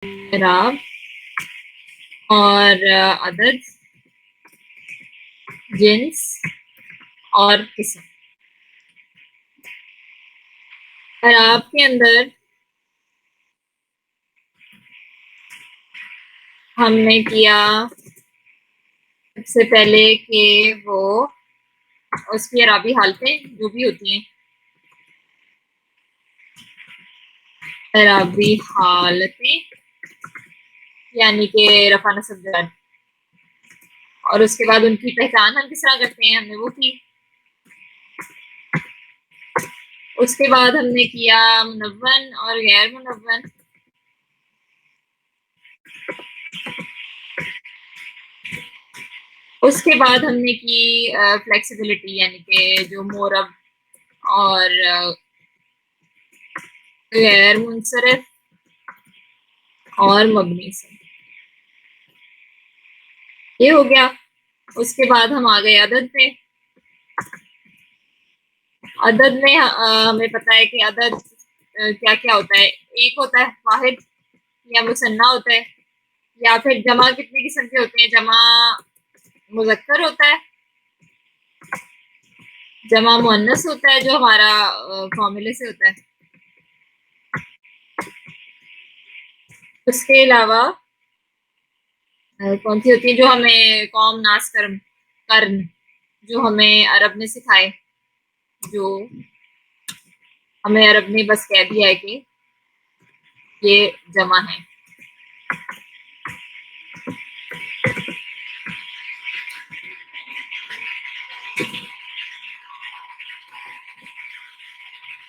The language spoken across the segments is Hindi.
राब और अदद, जिन्स और किस्म। राब के अंदर हमने किया सबसे पहले कि वो उसकी अराबी हालतें जो भी होती हैं, अराबी हालतें यानी कि रफा नस्ब जर, और उसके बाद उनकी पहचान हम किस तरह करते हैं हमने वो की। उसके बाद हमने किया मुनव्वन और गैर मुनव्वन। उसके बाद हमने की फ्लेक्सिबिलिटी यानी कि जो मोरब और गैर मुनसरिफ और मबनी से, ये हो गया। उसके बाद हम आ गए अदद पे। अदद में हमें पता है कि अदद क्या क्या होता है। एक होता है वाहिद या मुसन्ना होता है, या फिर जमा कितने किस्म के होते हैं। जमा मुजक्कर होता है, जमा मुअन्नस होता है जो हमारा फॉर्मूले से होता है। उसके अलावा कौन सी होती है जो हमें कौम नास कर्म कर्न, जो हमें अरब ने सिखाए, जो हमें अरब ने बस कह दिया है कि ये जमा है।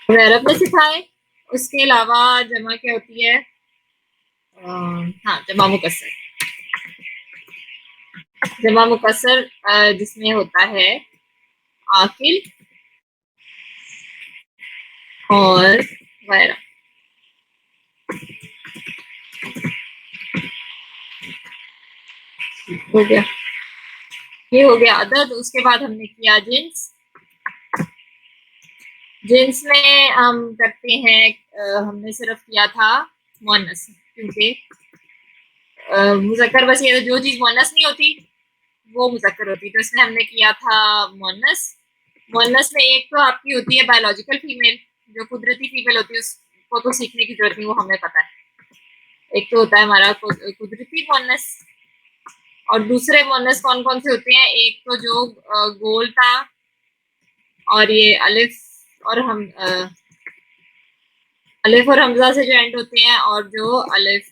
हमें अरब ने सिखाए। उसके अलावा जमा क्या होती है? हाँ, जमा मुकस्सर। जमा मुकस्सर जिसमें होता है आकिल और वगैरह। हो गया, ये हो गया अदद। उसके बाद हमने किया जिन्स। जिन्स में हम करते हैं हमने सिर्फ किया था मुअन्नस, क्योंकि मुजक्कर बस ये जो चीज मुअन्नस नहीं होती वो मुजक्कर होती, तो इसमें हमने किया था मुअन्नस। मुअन्नस में एक तो आपकी होती है बायोलॉजिकल फीमेल, जो कुदरती फीमेल होती है उसको तो सीखने की जरूरत नहीं, वो हमें पता है। एक तो होता है हमारा कुदरती मुअन्नस, और दूसरे मुअन्नस कौन कौन से होते हैं? एक तो जो गोल था, और ये अलिफ और हम अलिफ और हमजा से जो एंड होते हैं, और जो अलिफ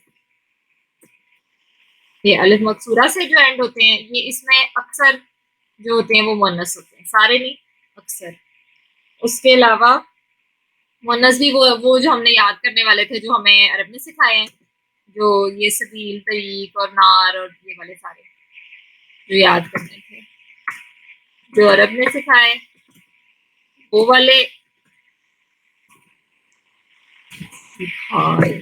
ये अलिफ मकसूरा से जो एंड होते हैं, ये इसमें अक्सर जो होते हैं वो मुअन्नस होते हैं, सारे नहीं, अक्सर। उसके अलावा मुअन्नस भी वो जो हमने याद करने वाले थे, जो हमें अरब ने सिखाए हैं, जो ये सबील, तरीक और नार और ये वाले सारे जो याद करने थे, जो अरब ने सिखाए वो वाले सिखाए।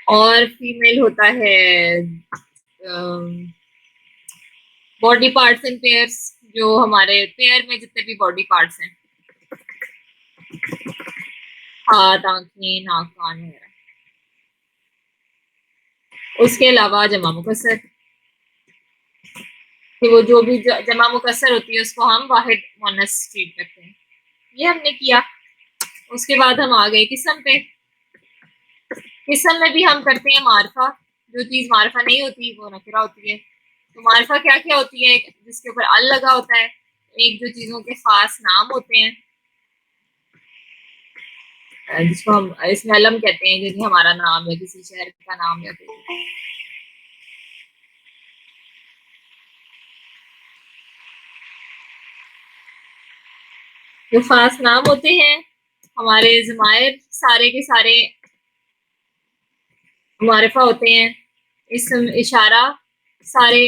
और फीमेल होता है बॉडी पार्ट्स इन पेयर्स, जो हमारे पेयर में जितने भी बॉडी पार्ट्स हैं, हाथ, आंखें, नाक, कान वगैरह। उसके अलावा जमा मुकस्सर, कि वो जो भी जमा मुकस्सर होती है उसको हम वाहिद मुअन्नस ट्रीट करते हैं, ये हमने किया। उसके बाद हम आ गए किस्म पे। किस्म में भी हम करते हैं मारफा। जो चीज मारफा नहीं होती वो नकरा होती है। तो मारफा क्या क्या होती है? जिसके ऊपर अल लगा होता है, एक जो चीजों के खास नाम होते हैं, जिसको हम इसमें अलम कहते हैं, जैसे हमारा नाम या किसी शहर का नाम या कोई जो खास नाम होते हैं। हमारे जमायर सारे के सारे मारिफा होते हैं। इसम इशारा सारे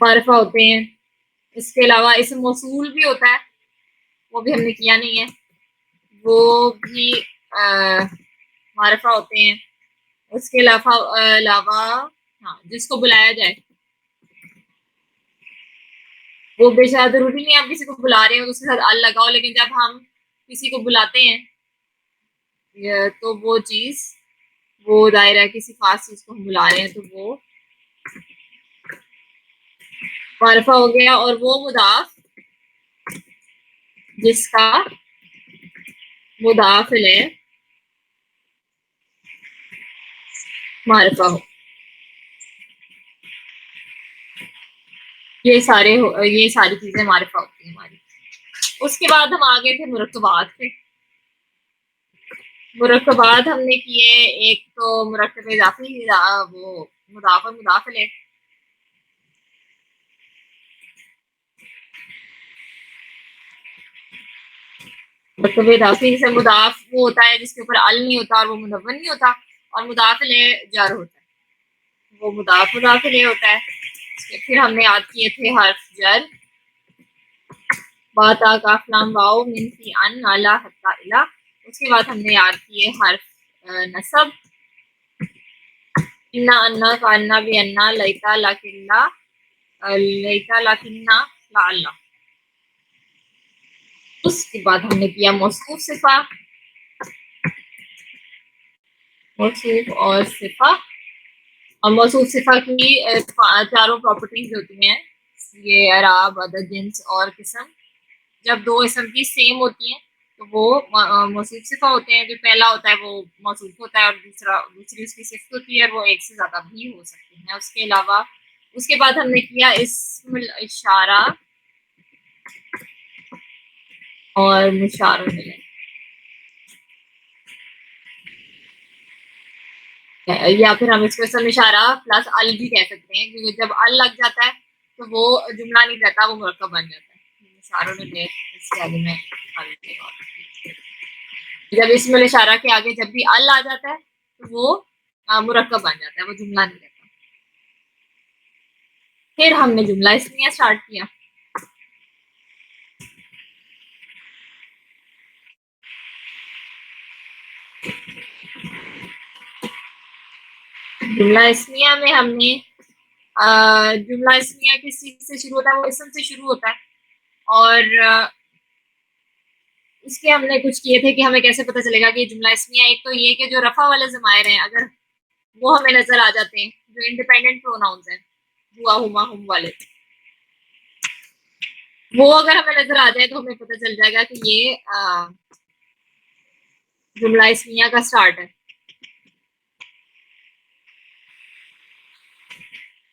मारिफा होते हैं। इसके अलावा इसम मौसूल भी होता है, वो भी हमने किया नहीं है, वो भी मारिफा होते हैं। उसके अलावा हाँ, जिसको बुलाया जाए, वो बेशक जरूरी नहीं आप किसी को बुला रहे हो तो उसके साथ अल लगाओ, लेकिन जब हम किसी को बुलाते हैं तो वो चीज, वो दायरा किसी खास चीज को हम बुला रहे हैं, तो वो मारिफा हो गया। और वो मुदाफ जिसका मुदाफिल है मारिफा हो, ये सारी चीजें मारिफा होती है हमारी। उसके बाद हम आगे थे मुरक्कबात पे। मुरक्कबात हमने किए, एक तो मुरक्कब इजाफी, वो मुदाफ और मुदाफिल है। मुरक्कब इजाफी से मुदाफ वो होता है जिसके ऊपर अल नहीं होता और वो मुनव्वन नहीं होता, और मुदाफिल जर होता है, वो मुदाफ मुदाफिल होता है। फिर हमने याद किए थे हर्फ जर, बाता काफ लाम वाओ मिन फी अन अला हत्ता इला। उसके बाद हमने याद किए हर्फ नसब, इन्ना अन्ना का अन्ना भी अन्ना, लैता लाकिन्ना, लैता लाकिन्ना लाअल्ला। उसके बाद हमने किया मौसूफ सिफा, मौसूफ और सिफा। और मौसूफ सिफा की चारों प्रॉपर्टीज होती हैं, ये अराब, अदद, जिन्स और किस्म। जब दो इसम की सेम होती हैं तो वो मौसूफ सिफा होते हैं। जो पहला होता है वो मौसूफ होता है और दूसरी उसकी सिफ्त होती है, और वो एक से ज्यादा भी हो सकती हैं। उसके अलावा उसके बाद हमने किया इस्मुल इशारा और मुशार इलैह, या फिर हम इसको इस्म इशारा प्लस अल भी कह सकते हैं, क्योंकि जब अल लग जाता है तो वो जुमला नहीं रहता, वो मुरक्कब बन जाता है। मुशार इलैह इसके आगे में जब इस्मुल इशारा के आगे जब भी अल आ जाता है तो वो मुरक्कब बन जाता है, वो जुमला नहीं रहता। फिर हमने जुमला इस्मिया स्टार्ट किया। जुमला इस्मिया में हमने जुमला इस्मिया किस चीज से शुरू होता है, वो इसम से शुरू होता है। और उसके हमने कुछ किए थे कि हमें कैसे पता चलेगा कि जुमला इस्मिया। एक तो ये कि जो रफा वाले जमायर हैं अगर वो हमें नजर आ जाते हैं, जो इंडिपेंडेंट प्रोनाउंस हैं, हुआ, हुमा, हुम वाले, वो अगर हमें नजर आ जाए तो हमें पता चल जाएगा कि ये जुमला इस्मिया का स्टार्ट है।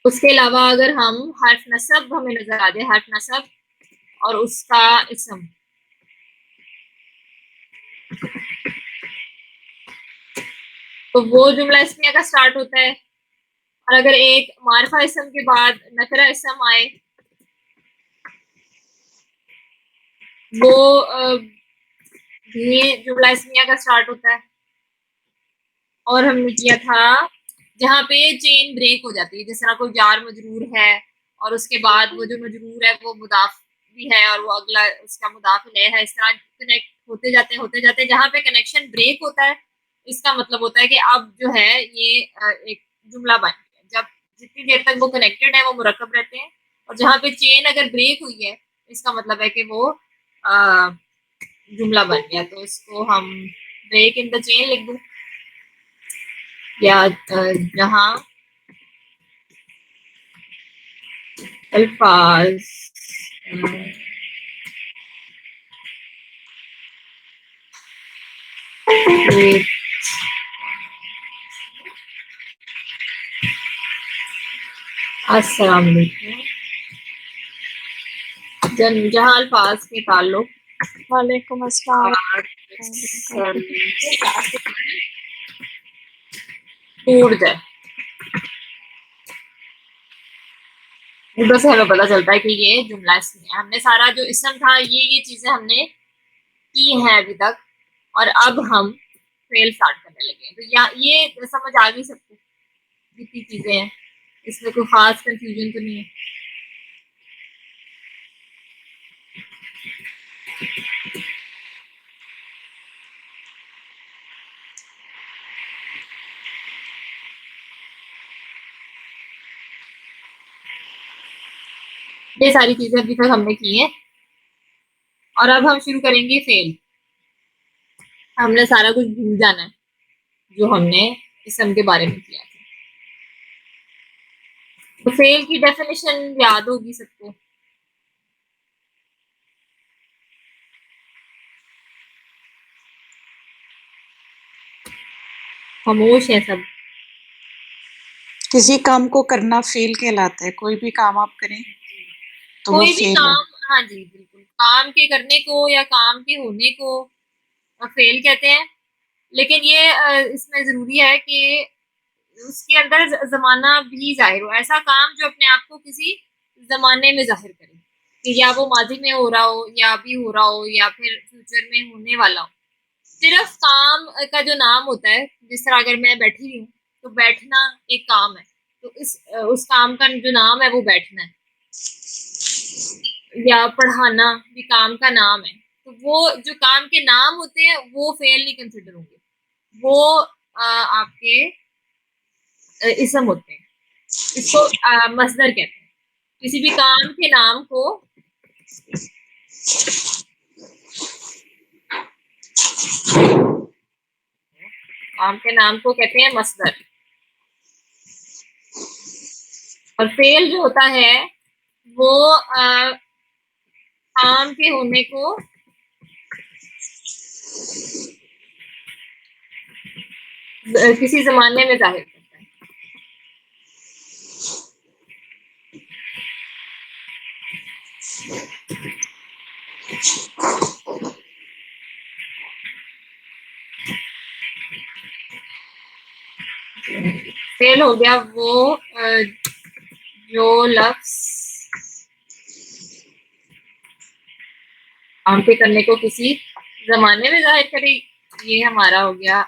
उसके अलावा अगर हम हर्फ नसब हमें नजर आ जाए, हर्फ नसब और उसका इसम, तो वो जुमला इस्मिया का स्टार्ट होता है। और अगर एक मारफा इसम के बाद नकरा इसम आए, वो ये जुमला इस्मिया का स्टार्ट होता है। और हमने किया था जहाँ पे चेन ब्रेक हो जाती है, जिस तरह कोई जार मजरूर है और उसके बाद वो जो मजरूर है वो मुदाफ भी है और वो अगला उसका मुदाफ है, इस तरह कनेक्ट होते जाते जहाँ पे कनेक्शन ब्रेक होता है, इसका मतलब होता है कि अब जो है ये एक जुमला बन गया। जब जितनी देर तक वो कनेक्टेड है वो मुरक्कब रहते हैं, और जहाँ पे चेन अगर ब्रेक हुई है इसका मतलब है कि वो जुमला बन गया। तो इसको हम ब्रेक इन द चेन लिख दूं, या जहाँ अल्फाज अस्सलाम वालेकुम, जहाँ अल्फाज के ताल्लुक वालेकुम अस्सलाम टूट जाए, उधर से हमें पता चलता है कि ये जुमला इसमें हमने सारा जो इसम था ये चीजें हमने की हैं अभी तक, और अब हम फेल स्टार्ट करने लगे हैं। तो ये समझ आ गई सबको जितनी चीजें हैं, इसमें कोई खास कंफ्यूजन तो नहीं है। ये सारी चीजें अभी तक हमने की हैं, और अब हम शुरू करेंगे फेल। हमने सारा कुछ भूल जाना है जो हमने इसम के बारे में किया था। तो फेल की डेफिनेशन याद होगी सबको। खामोश है सब। किसी काम को करना फेल कहलाता है। कोई भी काम आप करें तो वो कोई भी फेल है। काम, हाँ जी बिल्कुल, काम के करने को या काम के होने को फेल कहते हैं। लेकिन ये इसमें जरूरी है कि उसके अंदर जमाना भी जाहिर हो, ऐसा काम जो अपने आप को किसी जमाने में जाहिर करे कि या वो माजी में हो रहा हो या अभी हो रहा हो या फिर फ्यूचर में होने वाला हो। सिर्फ काम का जो नाम होता है, जिस तरह अगर मैं बैठी हुई हूँ तो बैठना एक काम है, तो उस काम का जो नाम है वो बैठना है। या पढ़ाना भी काम का नाम है। तो वो जो काम के नाम होते हैं वो फेल नहीं कंसिडर होंगे, वो आपके इसम होते हैं। इसको मसदर कहते हैं। किसी भी काम के नाम को कहते हैं मसदर। और फेल जो होता है वो काम के होने को किसी जमाने में जाहिर करता है। फेल हो गया वो जो लफ्ज काम पे करने को किसी जमाने में जाहिर करे, ये हमारा हो गया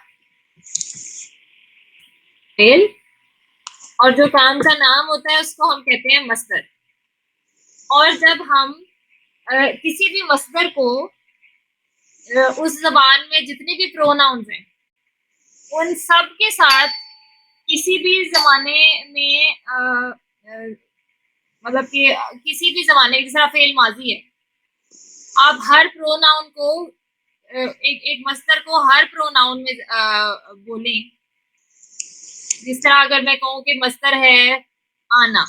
फेल। और जो काम का नाम होता है उसको हम कहते हैं मसदर। और जब हम किसी भी मसदर को उस जबान में जितने भी प्रोनाउंस हैं उन सब के साथ किसी भी जमाने में मतलब कि किसी भी जमाने, जिस तरह फेल माजी है, आप हर प्रोनाउन को एक एक मस्तर को हर प्रोनाउन में बोलें। जिस तरह अगर मैं कहूँ कि मस्तर है आना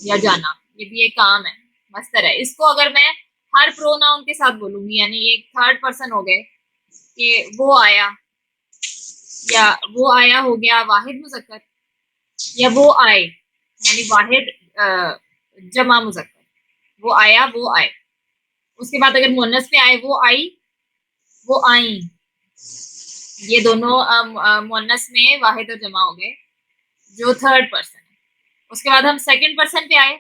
या जाना, ये भी एक काम है, मस्तर है। इसको अगर मैं हर प्रोनाउन के साथ बोलूंगी, यानी एक थर्ड पर्सन हो गए कि वो आया, या वो आया हो गया वाहिद मुजक्कर, या वो आए यानी वाहिद जमा मुजक्कर, वो आया वो आए। उसके बाद अगर मुन्नस पे आए वो आई वो आई, ये दोनों मुन्नस में वाहिद और जमा हो गए जो थर्ड पर्सन है। उसके बाद हम सेकंड पर्सन पे आए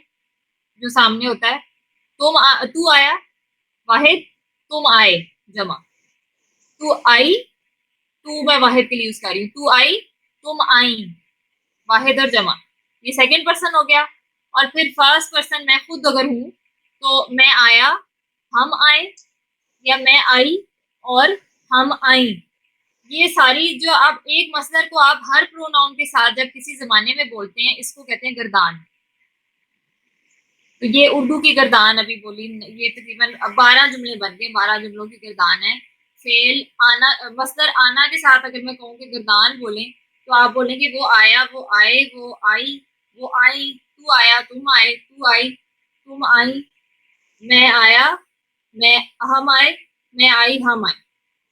जो सामने होता है, तू आया वाहिद, तुम आए जमा, तू आई, तू मैं वाहिद के लिए यूज कर रही हूँ, तू आई तुम आई, वाहिद और जमा, ये सेकंड पर्सन हो गया। और फिर फर्स्ट पर्सन मैं खुद अगर हूँ तो मैं आया हम आए, या मैं आई और हम आई। ये सारी जो आप एक मसदर को आप हर प्रोनाउन के साथ जब किसी जमाने में बोलते हैं, इसको कहते हैं गर्दान। तो ये उर्दू की गर्दान अभी बोली, ये तकरीबन 12 जुमले बन गए, 12 जुमलों की गर्दान है। फेल आना, मसदर आना के साथ अगर मैं कहूँ कि गर्दान बोलें तो आप बोलेंगे वो आया वो आए वो आई वो आई, तू आया तुम आए तू आई तुम आई, मैं आया मैं हम आए मैं आई हम आए।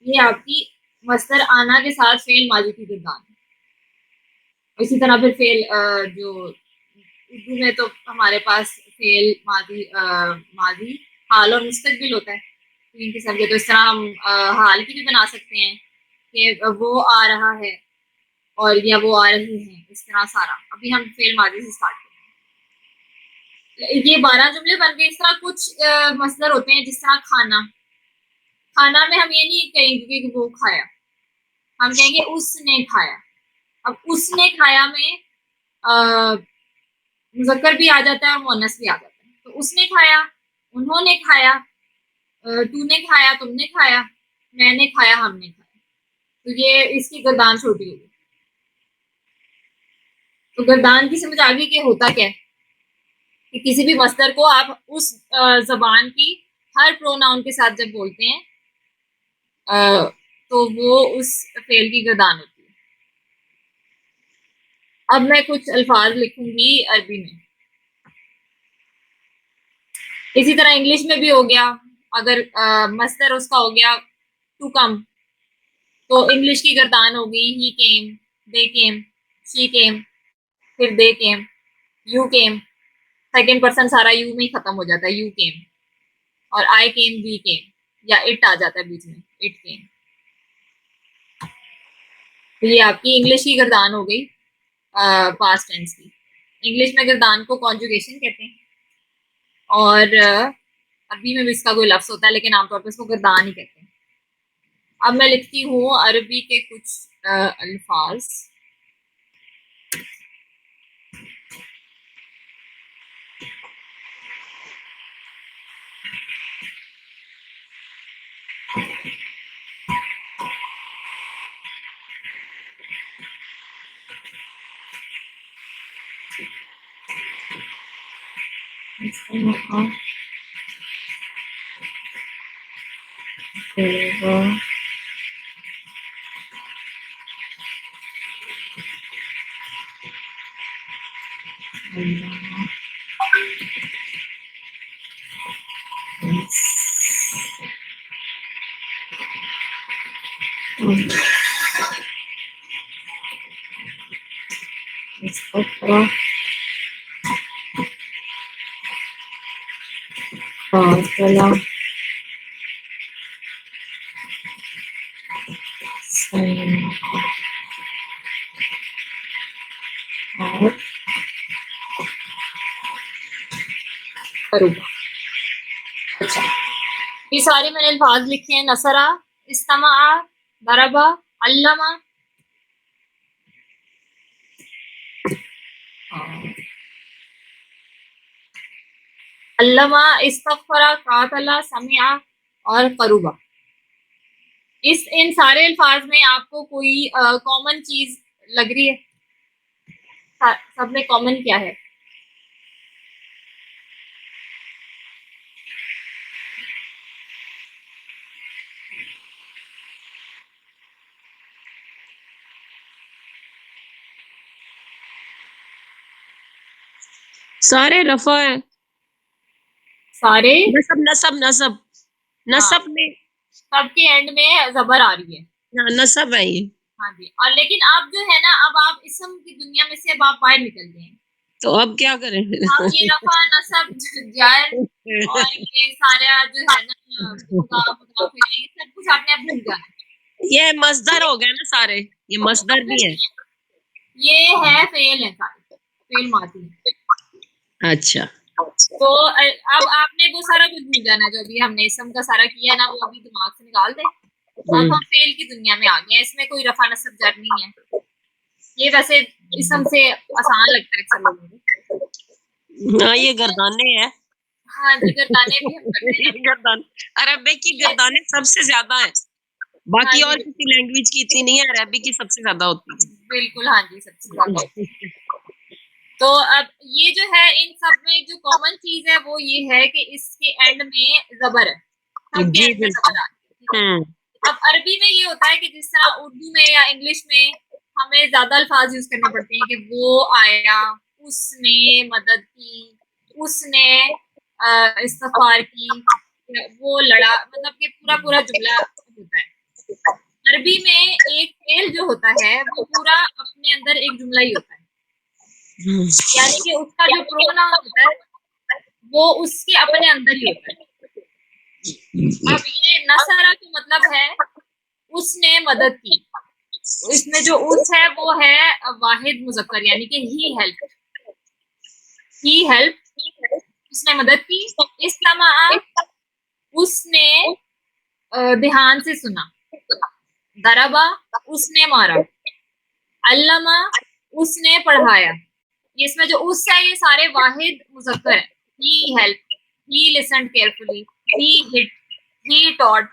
ये आपकी मसदर आना के साथ फेल माजी की गर्दान है। इसी तरह फिर फेल जो उर्दू में तो हमारे पास फेल माजी माजी हाल और मुस्तकबिल होता है, तीन किस्म के। तो इस तरह हम हाल की भी बना सकते हैं कि वो आ रहा है और या वो आ रही है, इस तरह सारा। अभी हम फेल माजी से स्टार्ट करेंगे। ये 12 जुमले बन गए। इस तरह कुछ मसदर होते हैं, जिस तरह खाना। खाना में हम ये नहीं कहेंगे कि वो खाया, हम कहेंगे उसने खाया। अब उसने खाया में मुजक्कर भी आ जाता है और मुन्नस भी आ जाता है। तो उसने खाया, उन्होंने खाया, तूने खाया तुमने खाया, मैंने खाया हमने खाया। तो ये इसकी गर्दान छोटी होगी। तो गर्दान की समझ आ गई कि होता क्या है कि किसी भी मस्दर को आप उस जबान की हर प्रोनाउन के साथ जब बोलते हैं तो वो उस फेल की गर्दान होती है। अब मैं कुछ अल्फाज लिखूंगी अरबी में। इसी तरह इंग्लिश में भी हो गया। अगर मस्दर उसका हो गया टू कम, तो इंग्लिश की गर्दान हो गई ही केम, दे केम, शी केम, फिर दे केम, यू केम। सेकंड पर्सन सारा यू में ही खत्म हो जाता है, यू केम। और आई केम, वी केम, या इट आ जाता है बीच में, इट केम। तो ये आपकी इंग्लिश की गर्दान हो गई पास्ट टेंस की। इंग्लिश में गर्दान को कॉन्जुगेशन कहते हैं, और अरबी में भी इसका कोई लफ्ज होता है, लेकिन आमतौर पर इसको गर्दान ही कहते हैं। अब मैं लिखती हूँ अरबी के कुछ अल्फाज। अच्छा, ये सारे मैंने अल्फाज लिखे हैं। नसरा, इस्तमा, दरबा, अल्लमा, अल्लमा, इस्तगफरा, कातला, समिया और करूबा। इन सारे अल्फाज में आपको कोई कॉमन चीज लग रही है? सब में कॉमन क्या है? सारे रफा है, सारे नसब नसब नसब नसब में सबके एंड में जबर आ रही है। नसब है ये। हाँ जी। और लेकिन अब जो है ना, अब आप इसम की दुनिया में से अब आप बाहर निकल गए हैं। तो अब क्या करें? आप ये रफा, नसब, जार और ये सारा जो है ना, ये सब कुछ आपने अब भूल जाना है। ये मसदर हो गया ना सारे, ये मसदर भी है। ये है फेल है, सारे फेल माती है। अच्छा, तो अब आपने वो सारा कुछ भूल जाना, जो अभी हमने इसम का सारा किया ना, वो अभी दिमाग से निकाल दे। अब हम फेल की दुनिया में आ गए हैं। इसमें कोई रफा नसब जर नहीं है। ये वैसे इसम से आसान लगता है अक्सर लोगों को। हाँ, ये गर्दाने हैं। हाँ जी, गर्दाने भी हम करते हैं। गर्दान अरबिक की गर्दाने सबसे ज्यादा है, बाकी हाँ और जी, किसी लैंग्वेज की इतनी नहीं है, अरबी की सबसे ज्यादा होती है। बिल्कुल। हाँ जी, सबसे ज्यादा। तो अब ये जो है, इन सब में जो कॉमन चीज है वो ये है कि इसके एंड में जबर है। सबके जी एंड में जबर आती है। बिल्कुल। अब अरबी में ये होता है कि जिस तरह उर्दू में या इंग्लिश में हमें ज्यादा अल्फाज यूज करने पड़ते हैं कि वो आया, उसने मदद की, उसने इस्तगफार की, वो लड़ा, मतलब कि पूरा पूरा जुमला होता है। अरबी में एक फेल जो होता है वो पूरा अपने अंदर एक जुमला ही होता है, यानी कि उसका जो प्रोनाउन होता है वो उसके अपने अंदर ही होता है। अब ये नसरा का मतलब है उसने मदद की। इसमें जो उस है वो है वाहिद मुजक्कर, यानी कि ही हेल्प, उसने मदद की। इस्लामा, उसने ध्यान से सुना। दरबा, उसने मारा। अल्लमा, उसने पढ़ाया। इसमें जो उस है ये सारे वाहिद मुजक्कर है। He help, he listened carefully, he hit, he taught,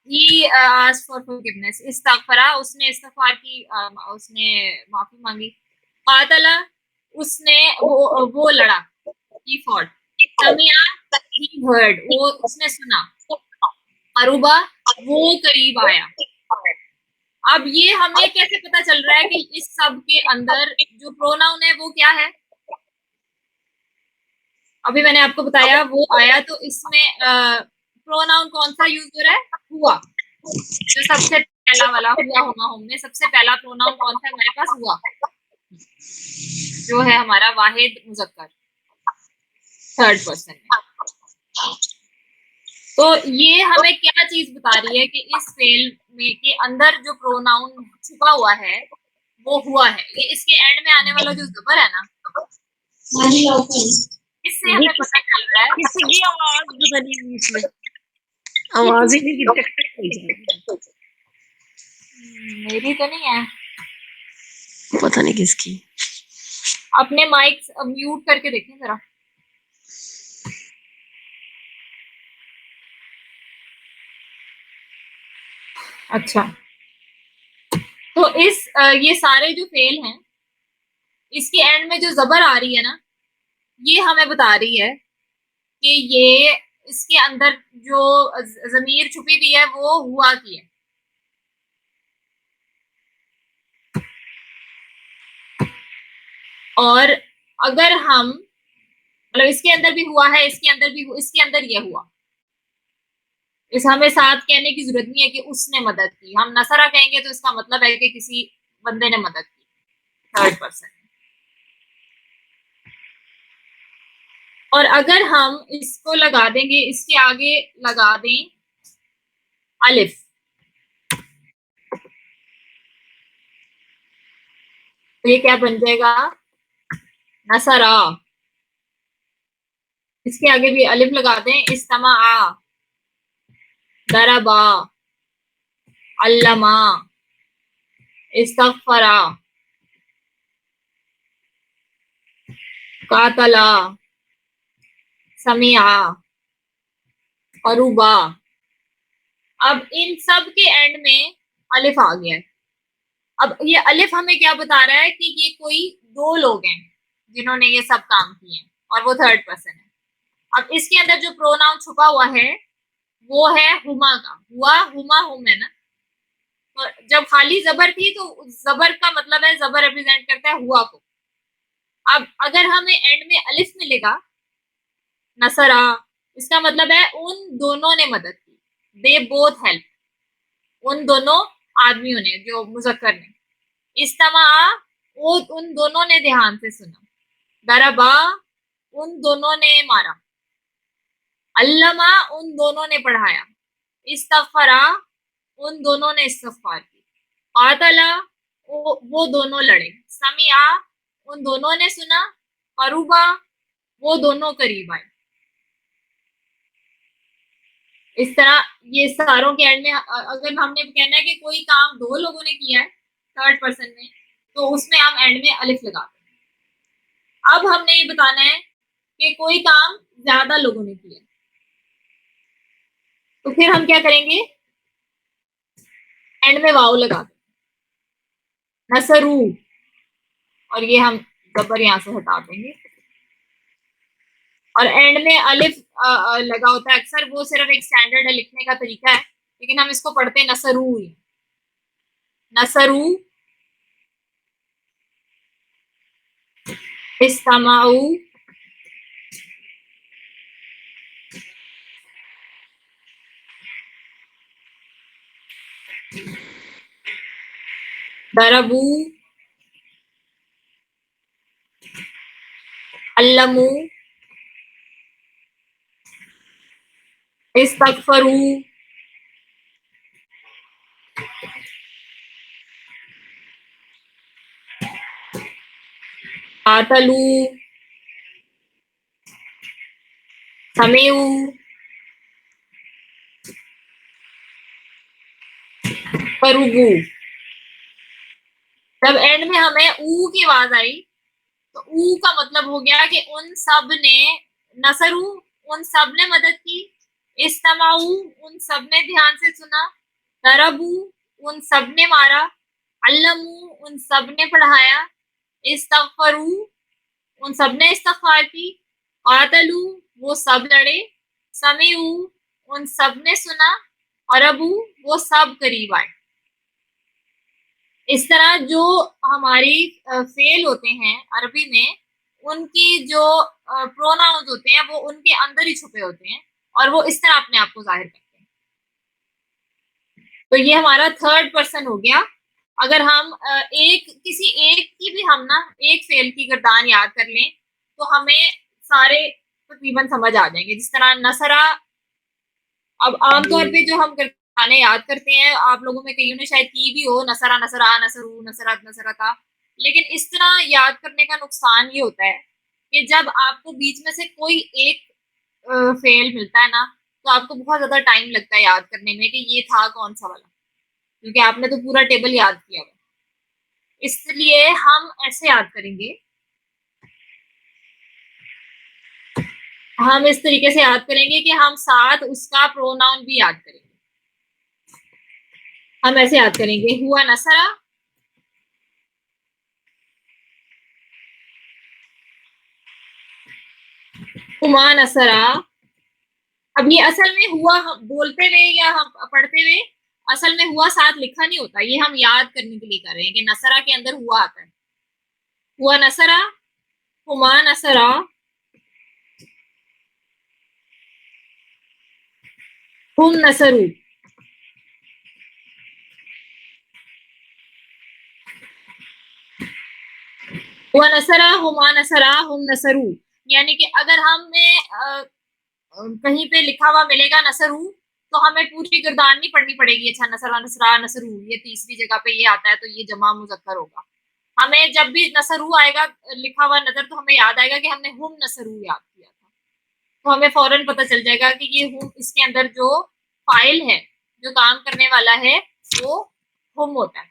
he asked for forgiveness. इस्तगफरा, उसने इस्तगफार की, उसने माफी मांगी। कातला, उसने वो लड़ा, he fought. Samiya, he heard, वो उसने सुना। अरुबा, वो करीब आया। अब ये हमें कैसे पता चल रहा है कि इस सब के अंदर जो प्रोनाउन है वो क्या है? अभी मैंने आपको बताया वो आया, तो इसमें प्रोनाउन कौन सा यूज हो रहा है? हुआ। जो सबसे पहला वाला हुआ होगा, हमने सबसे पहला प्रोनाउन कौन सा है हमारे पास? हुआ, जो है हमारा वाहिद मुजक्कर थर्ड पर्सन में। तो ये हमें क्या चीज बता रही है कि इस फेल में के अंदर जो प्रोनाउन छुपा हुआ है वो हुआ है। ये इसके एंड में आने वाला जो जबर है ना, इससे हमें पता चल रहा है। किसी की आवाज पता नहीं बीच में आवाज ही नहीं टक मेरी तो नहीं है, पता नहीं किसकी। अपने माइक म्यूट करके देखें जरा। अच्छा, तो इस ये सारे जो फेल हैं, इसके एंड में जो जबर आ रही है ना, ये हमें बता रही है कि ये इसके अंदर जो जमीर छुपी हुई है वो हुआ की है। और अगर हम मतलब इसके अंदर भी हुआ है, इसके अंदर भी इसके अंदर ये हुआ, इस हमें साथ कहने की जरूरत नहीं है कि उसने मदद की। हम नसरा कहेंगे तो इसका मतलब है कि किसी बंदे ने मदद की, थर्ड पर्सन। और अगर हम इसको लगा देंगे, इसके आगे लगा दें अलिफ, तो ये क्या बन जाएगा? नसरा। इसके आगे भी अलिफ लगा दें, इस्तमा, दरबा, अल्लमा, इस्तगफरा, कातला, समिया, अरूबा। अब इन सब के एंड में अलिफ आ गया है। अब ये अलिफ हमें क्या बता रहा है कि ये कोई दो लोग हैं जिन्होंने ये सब काम किए हैं, और वो थर्ड पर्सन है। अब इसके अंदर जो प्रोनाउन छुपा हुआ है वो है हुमा का। हुआ, हुमा, हुम है ना। तो जब खाली जबर थी तो जबर का मतलब है, जबर रिप्रेजेंट करता है हुआ को। अब अगर हमें एंड में अलिफ मिलेगा, नसरा, इसका मतलब है उन दोनों ने मदद की, दे बोथ हेल्प, उन दोनों आदमियों ने, जो मुजक्कर ने। इस्तमा, वो उन दोनों ने ध्यान से सुना। दरबा, उन दोनों ने मारा। अल्लमा, उन दोनों ने पढ़ाया। इस्तगफरा, उन दोनों ने इस्तगफार की। कातला, वो दोनों लड़े। समिया, उन दोनों ने सुना। करूबा, वो दोनों करीब आए। इस तरह ये सारों के एंड में अगर हमने कहना है कि कोई काम दो लोगों ने किया है थर्ड पर्सन ने, तो उसमें हम एंड में अलिफ लगाते हैं। अब हमने ये बताना है कि कोई काम ज्यादा लोगों ने किया, तो फिर हम क्या करेंगे? एंड में वाव लगा दें, नसरू, और ये हम जबर यहां से हटा देंगे। और एंड में अलिफ लगा होता है अक्सर, वो सिर्फ एक स्टैंडर्ड है, लिखने का तरीका है, लेकिन हम इसको पढ़ते हैं नसरू ही। नसरू, इस्तमाऊ, दरबू, अल्लमू, इस्तगफरू, कातलू, समेऊ, करूबू। जब एंड में हमें ऊ की आवाज आई, तो ऊ का मतलब हो गया कि उन सब ने, नसरू, उन सब ने मदद की। इस्तमाऊ, उन सब ने ध्यान से सुना। दरबू, उन सब ने मारा। अल्लमू, उन सब ने पढ़ाया। इस्तगफरू, उन सब ने इस्तगफार की। कातलू, वो सब लड़े। समीऊ, उन सब ने सुना। और अबू, वो सब करीब आए। इस तरह जो हमारी फेल होते हैं अरबी में, उनकी जो प्रोनाउंस होते हैं वो उनके अंदर ही छुपे होते हैं और वो इस तरह अपने आप को जाहिर करते हैं। तो ये हमारा थर्ड पर्सन हो गया। अगर हम किसी एक की भी हम ना एक फेल की गर्दान याद कर लें तो हमें सारे तकरीबन समझ आ जाएंगे। जिस तरह नसरा, अब आमतौर पे जो हम गाने याद करते हैं, आप लोगों में कईयों ने शायद की भी हो, नसरा नसरा नसरू नसरत नसरता, लेकिन इस तरह याद करने का नुकसान ये होता है कि जब आपको बीच में से कोई एक फेल मिलता है ना, तो आपको बहुत ज्यादा टाइम लगता है याद करने में कि ये था कौन सा वाला, क्योंकि आपने तो पूरा टेबल याद किया हुआ। इसलिए हम ऐसे याद करेंगे, हम इस तरीके से याद करेंगे कि हम साथ उसका प्रोनाउन भी याद करेंगे। हम ऐसे याद करेंगे, हुआ नसरा, हुमा नसरा। अब ये असल में हुआ हम बोलते हुए या हम पढ़ते हुए, असल में हुआ साथ लिखा नहीं होता, ये हम याद करने के लिए कर रहे हैं कि नसरा के अंदर हुआ आता है। हुआ नसरा, हुमा नसरा, हुम नसरू। हुआ नसरा, हुमा नसरा, हुम नसरू। यानी कि अगर हमें कहीं पे लिखा हुआ मिलेगा नसरू, तो हमें पूरी गर्दान नहीं पढ़नी पड़ेगी, अच्छा नसरा नसरा नसरू, ये तीसरी जगह पे ये आता है तो ये जमा मुजक्कर होगा। हमें जब भी नसरू आएगा लिखा हुआ नजर, तो हमें याद आएगा कि हमने हुम नसरू याद किया था, तो हमें फौरन पता चल जाएगा कि ये हुम, इसके अंदर जो फाइल है, जो काम करने वाला है, वो हुम होता है।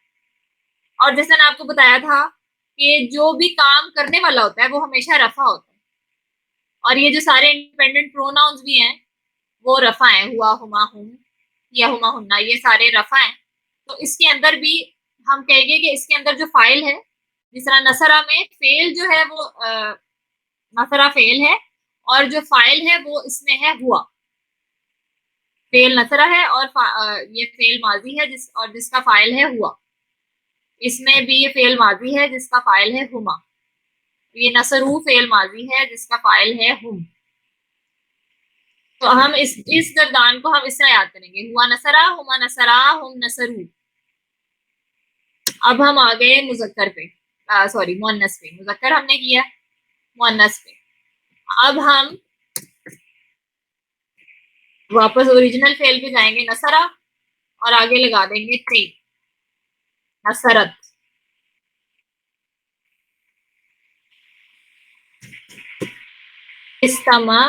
और जैसे मैंने आपको बताया था कि जो भी काम करने वाला होता है वो हमेशा रफा होता है, और ये जो सारे इंडिपेंडेंट प्रोनाउंस भी हैं वो रफा है, हुआ, हुमा, हुम या हुमा, हुन्ना, ये सारे रफा हैं। तो इसके अंदर भी हम कहेंगे कि इसके अंदर जो फाइल है, जिस तरह नसरा में फेल जो है वो नसरा फेल है, और जो फाइल है वो इसमें है हुआ। फेल नसरा है और ये फेल माजी है जिसका फाइल है हुआ। इसमें भी ये फेल माजी है जिसका फाइल है हुमा। ये नसरू फेल माजी है जिसका फाइल है हुम। तो हम इस गर्दान को हम इस तरह याद करेंगे, हुआ नसरा, हुमा नसरा, हुम नसरू। अब हम आ गए मुजक्कर पे, सॉरी मुअन्नस पे। मुजक्कर हमने किया, मुअन्नस पे अब हम वापस ओरिजिनल फेल पे जाएंगे, नसरा, और आगे लगा देंगे थे, नसरत। इस्तमा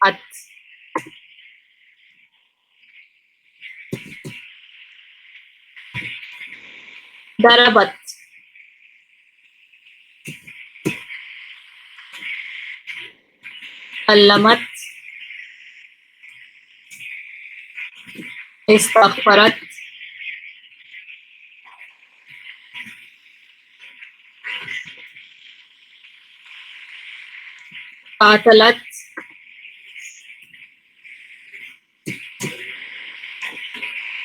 अत, दरबत, अल्लमत, इस्तगफरत, कातलत,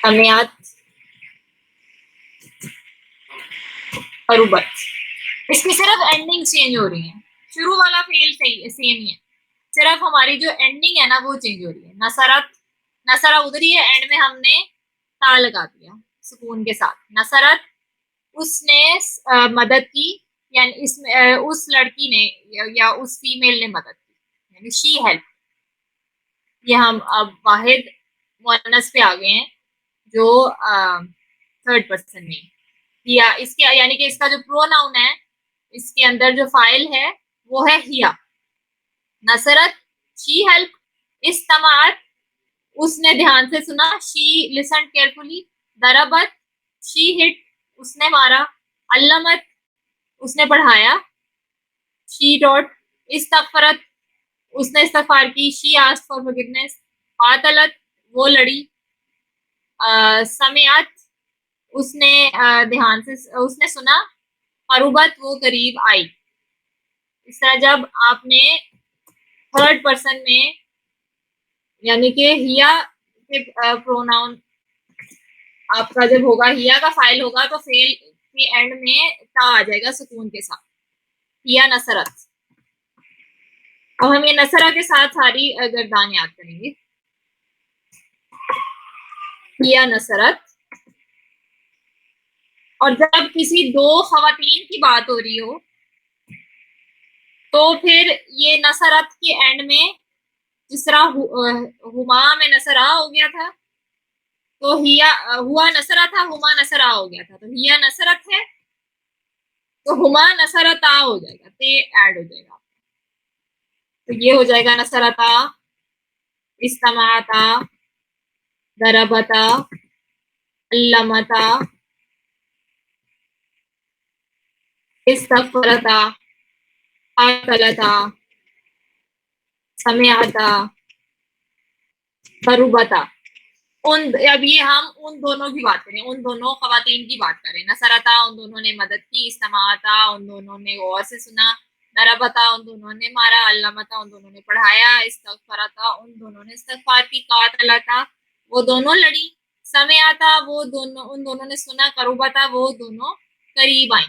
अमियात, अरुबत। इसकी सिर्फ एंडिंग चेंज हो रही है, शुरू वाला फेल सही सेम ही है, सिर्फ हमारी जो एंडिंग है ना वो चेंज हो रही है। नसरत, नसरा उधर ही है, एंड में हमने ता लगा दिया सुकून के साथ। नसरत, उसने मदद की, यानी इसमें उस लड़की ने या उस फीमेल ने मदद की, यानी शी हेल्प। ये हम अब वाहिद मुअन्नस पे आ गए हैं जो थर्ड पर्सन में, या इसके यानी कि इसका जो प्रोनाउन है, इसके अंदर जो फाइल है वो है हिया। Nusrat, she help. इस्तमात, उसने ध्यान से सुना, शी लिसन केयरफुली। दरबत, शी हिट, उसने मारा। अल्लमत, उसने पढ़ाया, शी टॉट। इस्तगफरत, उसने इस्तगफार की, शी आस्क्ड फॉर फॉरगिवनेस। कातलत, वो लड़ी। समिअत, उसने ध्यान से उसने सुना। करुबत, वो करीब आई। इस तरह जब आपने थर्ड पर्सन में, यानी कि हिया के प्रोनाउन आपका जब होगा हिया का फाइल होगा तो फेल के एंड में ता आ जाएगा सुकून के साथ, हिया नसरत। अब हम ये नसरा के साथ सारी गर्दान याद करेंगे। हिया नसरत, और जब किसी दो खवातीन की बात हो रही हो तो फिर ये नसरत के एंड में, जिस तरह हुमा में नसरा हो गया था तो हिया हुआ नसरा था, हुमा नसरा हो गया था, तो हिया नसरत है तो हुमा नसरता हो जाएगा, ते ऐड हो जाएगा। तो ये हो जाएगा नसरता, इस्तमाता, दरबता, अल्लमता, इस्तगफरता, आकलता, समिअता, करुबता। अब ये हम उन दोनों की बात करें, उन दोनों खवातीन की बात करें। नसरता, उन दोनों ने मदद की, इस्तमाता, उन दोनों ने गौर से सुना, दरबता, उन दोनों ने मारा, अल्लमता, उन दोनों ने पढ़ाया, इस्तगफरता, उन दोनों ने इस्तगफार की, कातलता, वो दोनों लड़ी, समिअता, वो दोनों, उन दोनों ने सुना, करुबता, वो दोनों करीब आई।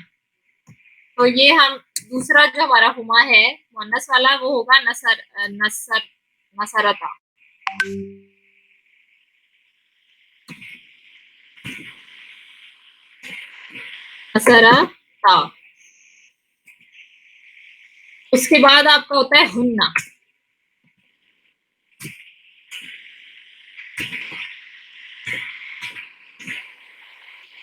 तो ये हम दूसरा जो हमारा हुमा है मुअन्नस वाला वो होगा नसर, नसर, नसरता। नसरता। उसके बाद आपका होता है हुन्ना।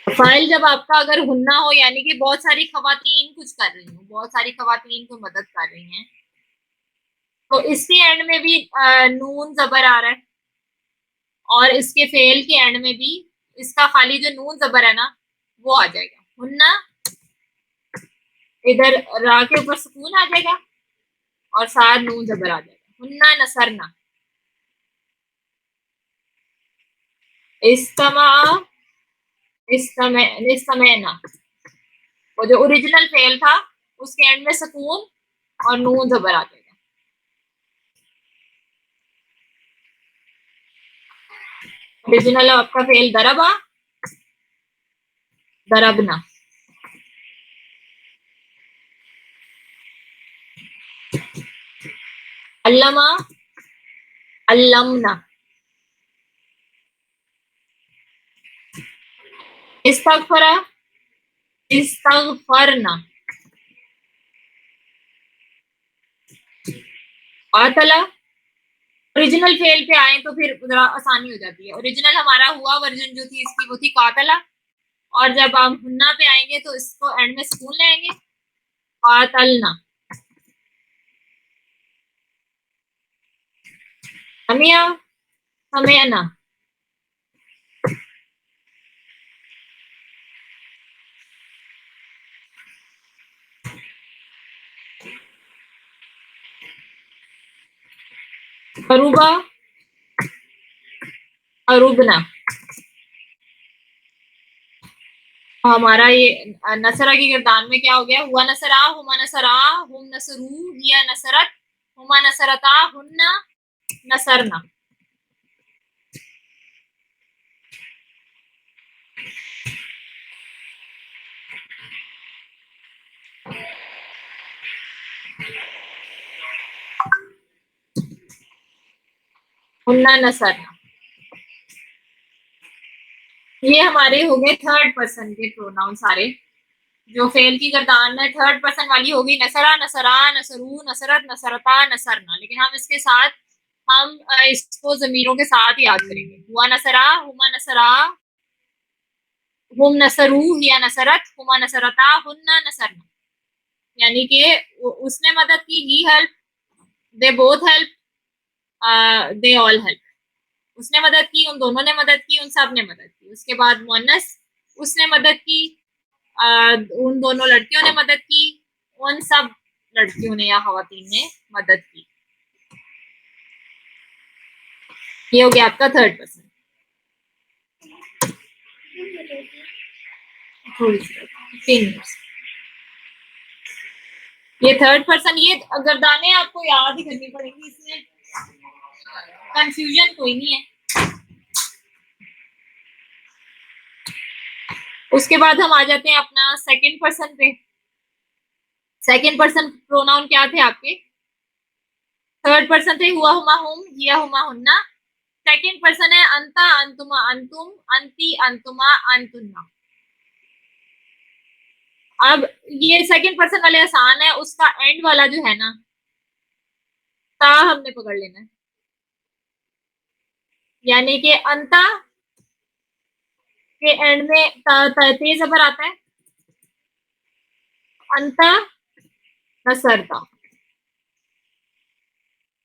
फाइल जब आपका अगर हुन्ना हो यानी कि बहुत सारी खवातीन कुछ कर रही हो, बहुत सारी खवातीन को मदद कर रही हैं, तो इसके एंड में भी नून जबर आ रहा है और इसके फेल के एंड में भी इसका खाली जो नून जबर है ना वो आ जाएगा। हुन्ना, इधर रा के ऊपर सुकून आ जाएगा और साथ नून जबर आ जाएगा। हुन्ना नसरना, इस्तमा, इस्तमैना, वो जो ओरिजिनल फेल था उसके एंड में सुकून और नून जबर आ जाएगा। ओरिजिनल आपका फेल दरबा, दरबना, अल्लमा, अल्लमना, इस्तगफरा, इस्तगफरना, कातला। ओरिजिनल फेल पे आए तो फिर जरा आसानी हो जाती है। ओरिजिनल हमारा हुआ वर्जन जो थी इसकी वो थी कातला, और जब हम हुन्ना पे आएंगे तो इसको एंड में सुकून लेंगे, कातलना। समिया, समिअना, करूबा, अरुबना। हमारा ये नसरा की गिरदान में क्या हो गया? हुआ नसरा, हुमा नसरा, हुम नसरू, हिया नसरत, हुमा नसरता, हुन्ना नसरना। हुन्ना नसरना। ये हमारे हो गए थर्ड पर्सन के प्रोनाउन सारे। जो फेल की गर्दान में थर्ड पर्सन वाली होगी नसरा, नसरा, नसरू, नसरत, नसरता, नसरना। लेकिन हम इसके साथ हम इसको जमीरों के साथ याद करेंगे। हुआ नसरा, हुमा नसरा, हुम नसरू, हिया नसरत, हुमा नसरता, हुन्ना नसरना। यानी कि उसने मदद की, he help, they both help, they all help. उसने मदद की, उन दोनों ने मदद की, उन सब ने मदद की। उसके बाद मुअन्नस, उसने मदद की, उन दोनों लड़कियों ने मदद की, उन सब लड़कियों ने या खवातीन ने मदद की। ये हो गया आपका थर्ड पर्सन। थोड़ी सी ये थर्ड पर्सन, ये गर्दाने आपको याद ही करनी पड़ेंगी, इसमें कंफ्यूजन कोई नहीं है। उसके बाद हम आ जाते हैं अपना सेकंड पर्सन पे। सेकंड पर्सन प्रोनाउन क्या थे आपके? थर्ड पर्सन थे हुआ, हुमा, हुम, हिया, हुमा, हुन्ना। सेकंड पर्सन है अंता, अंतुमा, अंतुम, अंती, अंतुमा, अंतुन्ना। अब ये सेकंड पर्सन वाले आसान है, उसका एंड वाला जो है ना, ता हमने पकड़ लेना है। यानी कि अंता के एंड में ते जबर आता है, अंता नसरता।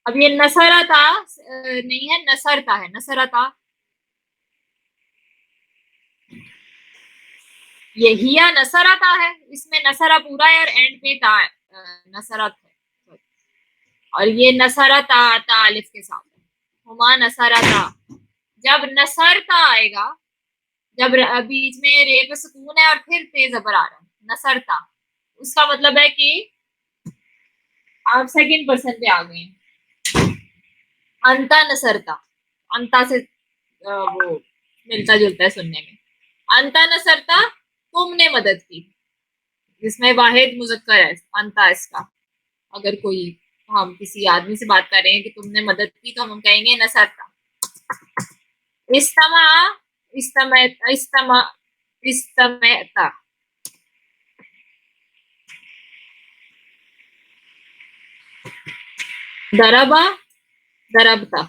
अब ये नसरता नहीं है, नसरता है, नसरता। ये हिया नसरता है, इसमें नसरा पूरा है और एंड पे ता नसरत है। और ये नसरता ता अलिफ के साथ है, हुमा नसरता। जब नसरता आएगा, जब बीच में रे पे सुकून है और फिर ते जबर आ रहा है, नसरता, उसका मतलब है कि आप सेकंड पर्सन पे आ गए हैं। अंता नसरता, अंता से वो मिलता जुलता है सुनने में। अंता नसरता, तुमने मदद की, जिसमें वाहिद मुजक्कर है अंता इसका। अगर कोई, हम किसी आदमी से बात कर रहे हैं कि तुमने मदद की, तो हम कहेंगे नसरता। इस्तमा, इस्तमा, इस्तमा, इस्तमता। दरबा, दरबता।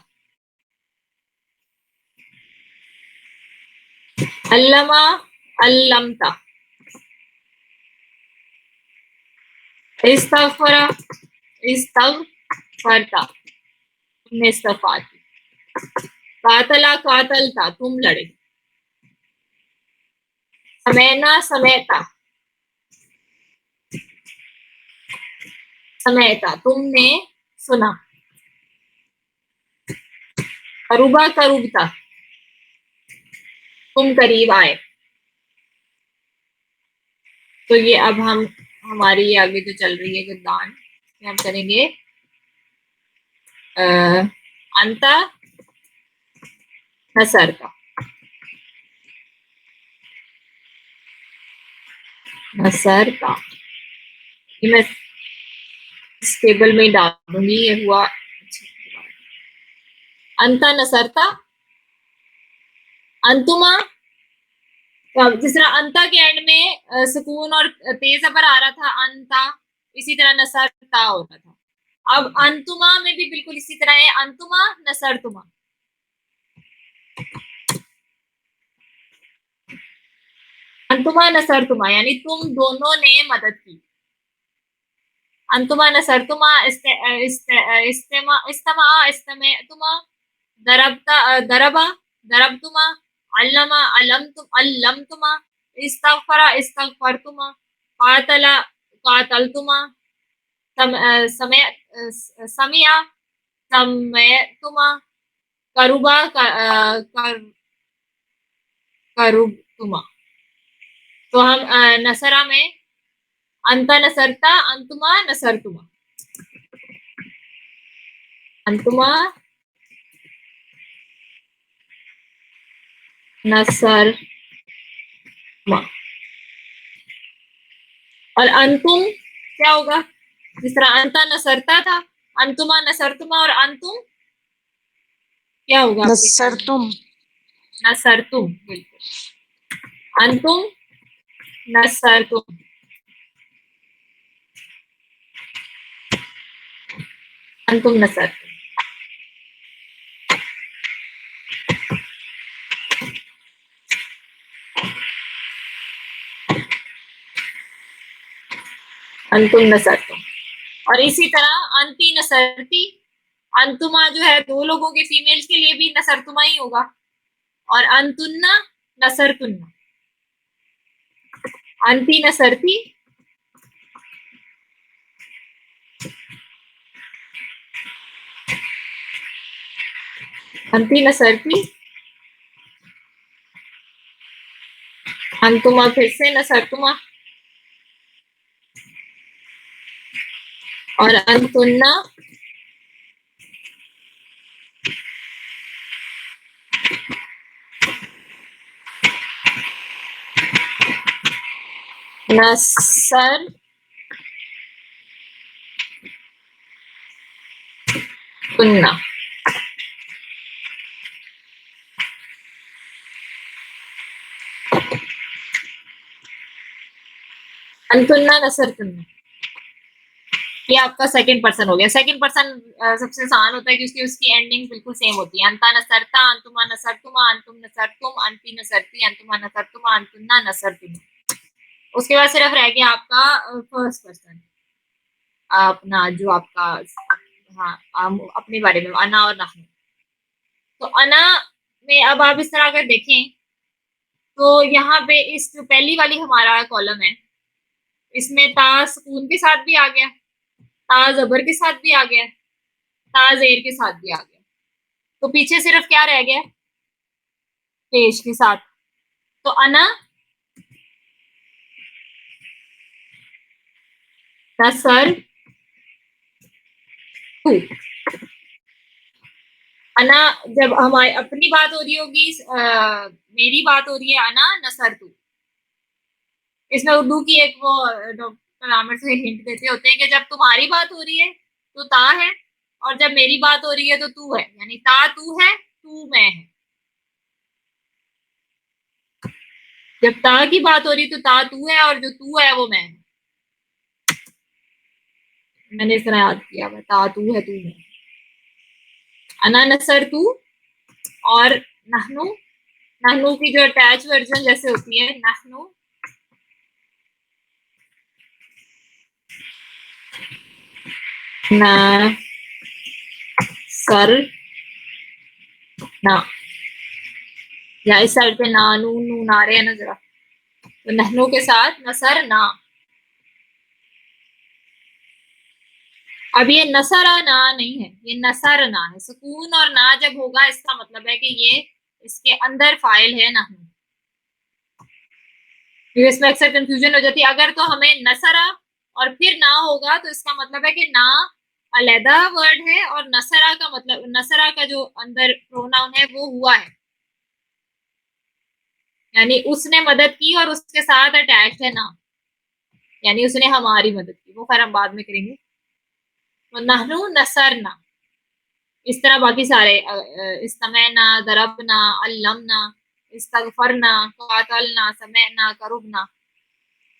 अल्लमा, अल्लमता। इस्तगफरा, इस्तगफरता, तुमने इस्तगफार की। कातला, कातलता, तुम लड़े। समैना, समैता, समैता, तुमने सुना। करुबा, करुबता, तुम करीब आए। तो ये अब हम, हमारी आगे जो चल रही है गुरदान, हम करेंगे अंता नसरता, नसरता। ये मैं इस टेबल में डाल दूंगी, ये हुआ। अंता नसरता, अंतुमा। जिस तरह अंता के एंड में सुकून और तेज जबर आ रहा था, अंता, इसी तरह नसरता हो रहा था। अब अंतुमा में भी बिल्कुल इसी तरह है, अंतुमा नसरतुमा। अंतुमा नसरतुमा यानी तुम दोनों ने मदद की। अंतुमा नसरतुमा, इस्तेमा, इस्तमा, इस्तमेतुमा, दरबता, दरबा, दरबतुमा, अल्लमा, अल्लमतुमा, इस्तगफरा, इस्तगफरतुमा, कातला, कातलतुमा, समय, समिया, समयतुमा, करुबा, करुबतुमा। तो हम नसरा में अंता नसरता, अंतुमा नसरतुमा, अंतुमा नसरमा। और अंतुम क्या होगा? जिस तरह अंता नसरता था, अंतुमा नसरतुमा, और अंतुम क्या होगा आपके ख्याल में? नसरतुम, नसरतुम, बिल्कुल। अंतुम नसरतुम, अंतुम नसरतुम। अंतुम नसरतुम। और इसी तरह अंती नसरती, अंतुमा जो है दो लोगों के, फीमेल्स के लिए भी नसरतुमा ही होगा। और अंतुन्ना नसरतुन्ना, अंती नसरती, अंती नसरती, अंतुमा फिर से नसरतुमा, और अंतुन्ना नसर तुन्ना। अंतुन्ना नसर तुन्ना, ये आपका सेकंड पर्सन हो गया। सेकंड पर्सन सबसे आसान होता है क्योंकि उसकी एंडिंग बिल्कुल सेम होती है। अंता नसरता, अंतुमा नसरतुमा, अंतुम नसरतुम, अंती नसरती, अंतुमा नसरतुमा, अंतुन्ना नसरतुम। उसके बाद सिर्फ रह गया आपका फर्स्ट पर्सन, अपना जो आपका, हाँ, अपने बारे में अना और नहनु। तो अना में अब आप इस तरह अगर देखें तो यहाँ पे इस जो पहली वाली हमारा कॉलम है, इसमें ता सुकून के साथ भी आ गया, ता जबर के साथ भी आ गया, ता जेर के साथ भी आ गया। तो पीछे सिर्फ क्या रह गया, पेश के साथ। तो अना नसर तू, अना जब हमारी अपनी बात हो रही होगी, मेरी बात हो रही है, अना नसर तू। इसमें उर्दू की एक वो डॉक्टर आमिर से हिंट देते होते हैं कि जब तुम्हारी बात हो रही है तो ता है, और जब मेरी बात हो रही है तो तू है, यानी ता तू है, तू मैं है। जब ता की बात हो रही है तो ता तू है, और जो तू है वो मैं है। मैंने इस तरह याद किया, ता तू है, तू मैं। अना नसर तू और नहनु, नहनु की जो अटैच वर्जन जैसे होती है, नहनु ना सर ना, या इस साइड पे ना नून नून आ रहे हैं ना जरा, तो नहनु के साथ नसर ना। अब ये नसरा ना नहीं है, ये नसर ना है। सुकून और ना जब होगा इसका मतलब है कि ये इसके अंदर फाइल है नहनु। इसमें अक्सर कंफ्यूजन हो जाती है। अगर तो हमें नसरा और फिर ना होगा तो इसका मतलब है कि ना अलहदा वर्ड है, और नसरा का मतलब, नसरा का जो अंदर प्रोनाउन है वो हुआ है, यानी उसने मदद की और उसके साथ अटैच्ड है ना, यानी उसने हमारी मदद की। वो फिर हम बाद में करेंगे। तो नहनु नसरना, इस तरह बाकी सारे इस्तमैना, दरबना, अल्लमना, इस्तगफरना, कातलना, समअना, करुबना,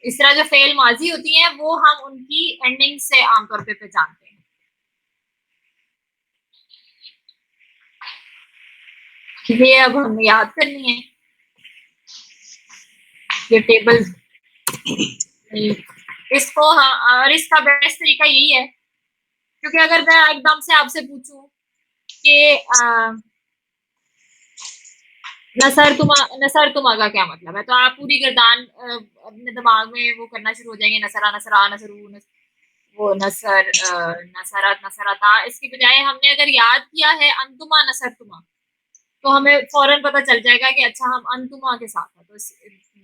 इस तरह जो फेल माजी होती हैं वो हम उनकी एंडिंग से आमतौर पे पहचानते हैं। ये अब हमें याद करनी है ये टेबल। इसको, हाँ, और इसका बेस्ट तरीका यही है, क्योंकि अगर मैं एकदम से आपसे पूछूं कि नसर तुमा का क्या मतलब है, तो आप पूरी गर्दान अपने दिमाग में वो करना शुरू हो जाएंगे, नसरा नसरा नसरू वो नसर नसरत नसरता। इसके बजाय हमने अगर याद किया है अंतुमा नसर तुमा, तो हमें फौरन पता चल जाएगा कि अच्छा हम अंतुमा के साथ है, तो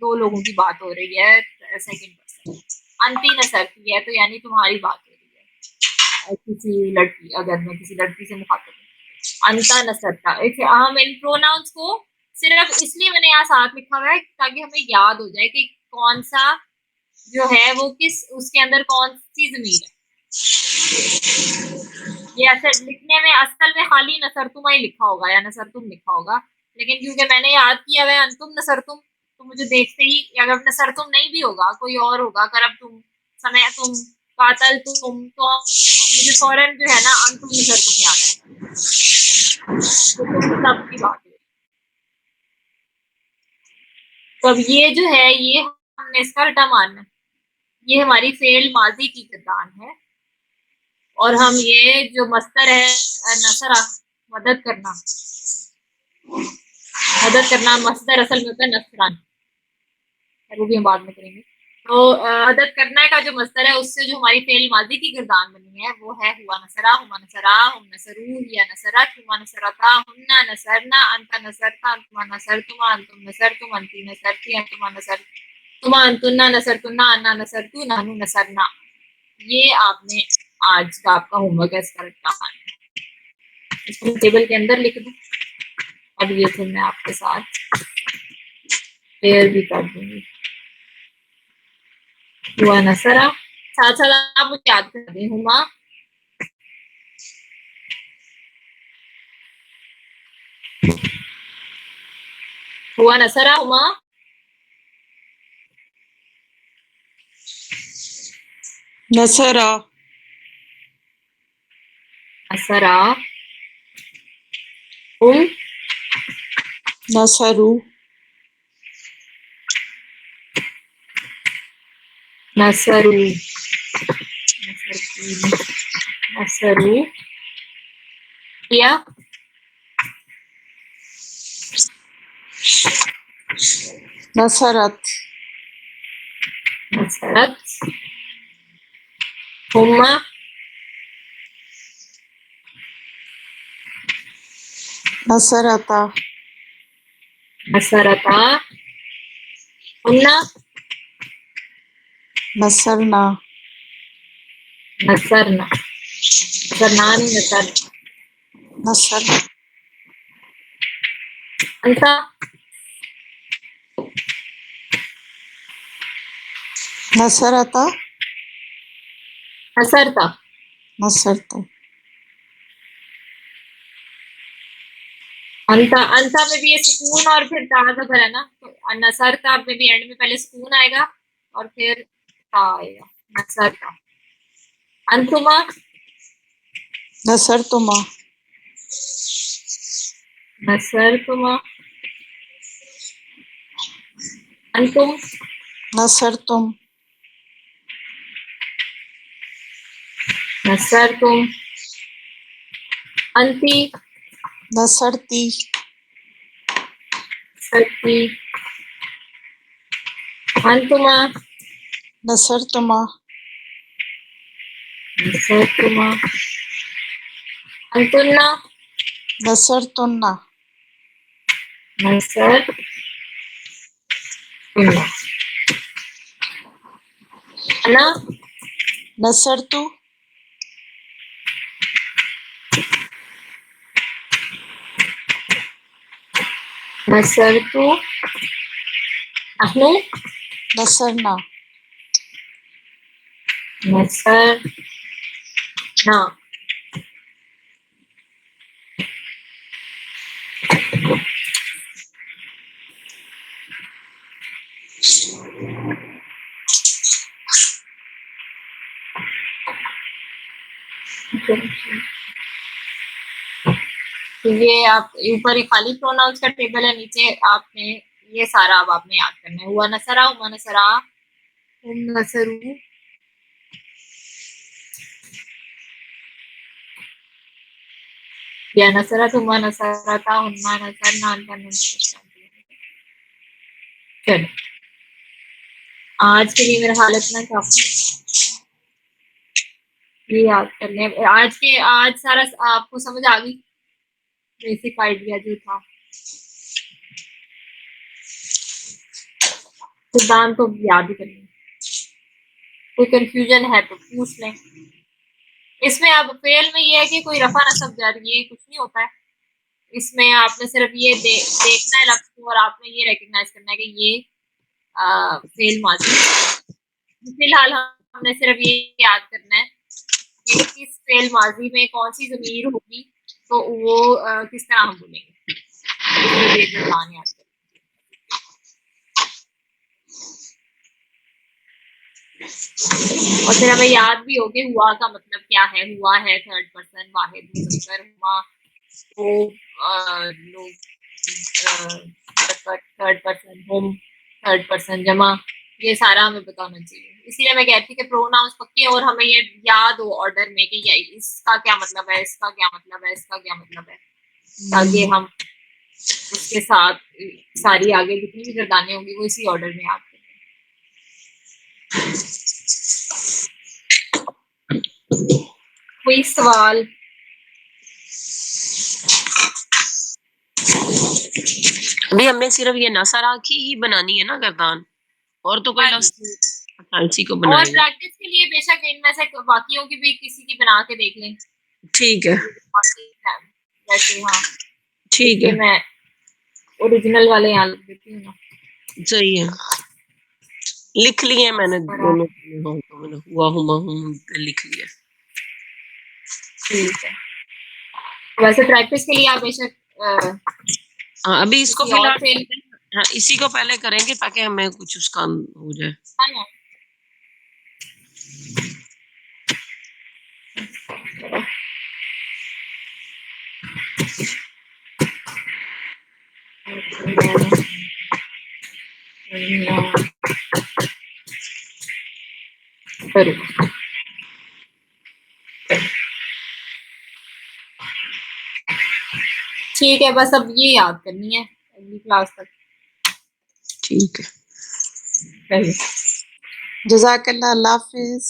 दो लोगों की बात हो रही है, सेकंड पर्सन। अंती नसर की है तो यानी तुम्हारी बात हो रही है, किसी लड़की, अगर मैं किसी लड़की से मुखातिब हूँ। अंता नसरता, हम इन प्रोनाउंस को सिर्फ इसलिए मैंने यहाँ साथ लिखा हुआ है ताकि हमें याद हो जाए कि कौन सा जो है वो किस, उसके अंदर कौन सी जमीर है। ये ऐसे लिखने में असल में खाली नसरतुमा ही लिखा होगा या नसरतुम लिखा होगा, लेकिन क्योंकि मैंने याद किया हुआ है अंतुम नसरतुम, तो मुझे देखते ही, अगर नसरतुम नहीं भी होगा, कोई और होगा, करब तुम, समय तुम, कातल तुम, तो मुझे फौरन जो है ना अंतुम नसरतुम याद आएगा, तो तुम सब की बात है। तो अब ये जो है, ये हमने इसका उल्टा मारना है। ये हमारी फेल माजी की गर्दान है, और हम ये जो मस्तर है नसरा, मदद करना, मदद करना मस्तर असल में होता है नसरान, वो भी हम बाद में करेंगे। तो मदद करना का जो मस्तर है, उससे जो हमारी फेल माजी की गर्दान बनी है वो है हुआ नसरा, हुमा नसरा, हुम नसरू, या नसरत, हुमा नसरता, हुन्ना नसरना, अंता नसरता, अंतुमा नसरतुमा, अंतुम नसरतुम, अंती नसरती, अंतुमा नसर तुमा, अंतुन्ना नसरतुन्ना, अन्ना नसरतु, नानू नसरना। ये आपने आज का आपका होमवर्क है, इसका रट्टा इसको टेबल के अंदर लिख दूं। अब ये फिर मैं आपके साथ शेयर भी कर दूंगी। हुआ नसरा, साथ साथ आप मुझे याद कर दें। हुमा, हुआ नसरा, हुमा, नसरा, नसरा, हुम, नसरू, नसरू, नसरू, किया, नसरत, नसरत, हुम्मा, नसरता, नसरता, हुन्ना, नसरना, नसरना, नसरना नहीं नसर, नसर, अंता, नसरता, नसरता, नसरता, अंता, अंता में भी ये सुकून और फिर ता जबर है ना, तो नसरता में भी एंड में पहले सुकून आएगा और फिर ता आएगा, नसरता, अंतुमा, नसरतुमा, नसरतुमा, अंतुम, नसरतुम, नसरतुम, अंती, नसरती, सरती, अंतुमा, नसरतुमा, नसरतुमा, अंतुन्ना, नसरतुन्ना, नसरतुन्ना, अन्ना, नसरतु, नसरतु, अहनु, नसरना, नसरना, तो ये आप ऊपर ही खाली प्रोनाउंस का टेबल है, नीचे आपने ये सारा अब आपने याद करना है। हुआ नसरा, हुआ नसरा, हुम नसरू, या नसरा, हुआ नसरता, हुन्ना नसरना, अंता नसरता। चलो आज के लिए मेरा हालत ना काफी ये याद करने, आज सारा आपको समझ आ गई, बेसिक आइडिया जो था, सिद्धांत तो याद ही करनी। कोई कंफ्यूजन है तो पूछ लें। इसमें अब फेल में ये है कि कोई रफा नसब जारी, ये कुछ नहीं होता है। इसमें आपने सिर्फ ये देखना है लफ्ज को और आपने ये रिकग्नाइज करना है कि ये फेल माजी। फिलहाल हमने सिर्फ ये याद करना है कि किस फेल माजी में कौन सी ज़मीर होगी, तो वो किस तरह हम बोलेंगे। सिर्फ ये जबान याद करना। और फिर हमें याद भी हो कि हुआ का मतलब क्या है। हुआ है थर्ड पर्सन वाहिद मुज़क्कर, हुआ तो लोग third person, home third person जमा, ये सारा हमें बताना चाहिए। इसलिए मैं कहती हूँ कि प्रोनाउंस पक्के और हमें ये याद हो ऑर्डर में कि ये इसका क्या मतलब है, इसका क्या मतलब है, इसका क्या मतलब है, ताकि हम उसके साथ सारी आगे जितनी भी गर्दानें होंगी वो इसी ऑर्डर में याद करें। कोई सवाल? अभी हमने सिर्फ ये नसरा की ही बनानी है ना गर्दान, और तो कोई लफ्ज इसी को और बनाएंगे। प्रैक्टिस के लिए बेशक इनमें से बाकियों की भी किसी की बना के देख लें। ठीक है, जैसे हाँ, ठीक ये है, मैं ओरिजिनल वाले यहाँ लिख देती हूँ ना। सही है। लिख लिए मैंने और दोनों तो मैंने हुआ हुमा लिख लिया। ठीक है, वैसे प्रैक्टिस के लिए आप बेशक हाँ अभी इसको किसी और फिलहाल से, हाँ इसी को पहले करेंगे ताकि हमें कुछ उसका हो जाए। है ना? करो। ठीक है, बस अब ये याद करनी है अगली क्लास तक। ठीक है। सही। जज़ाकल्लाह, अल्लाह हाफ़िज़।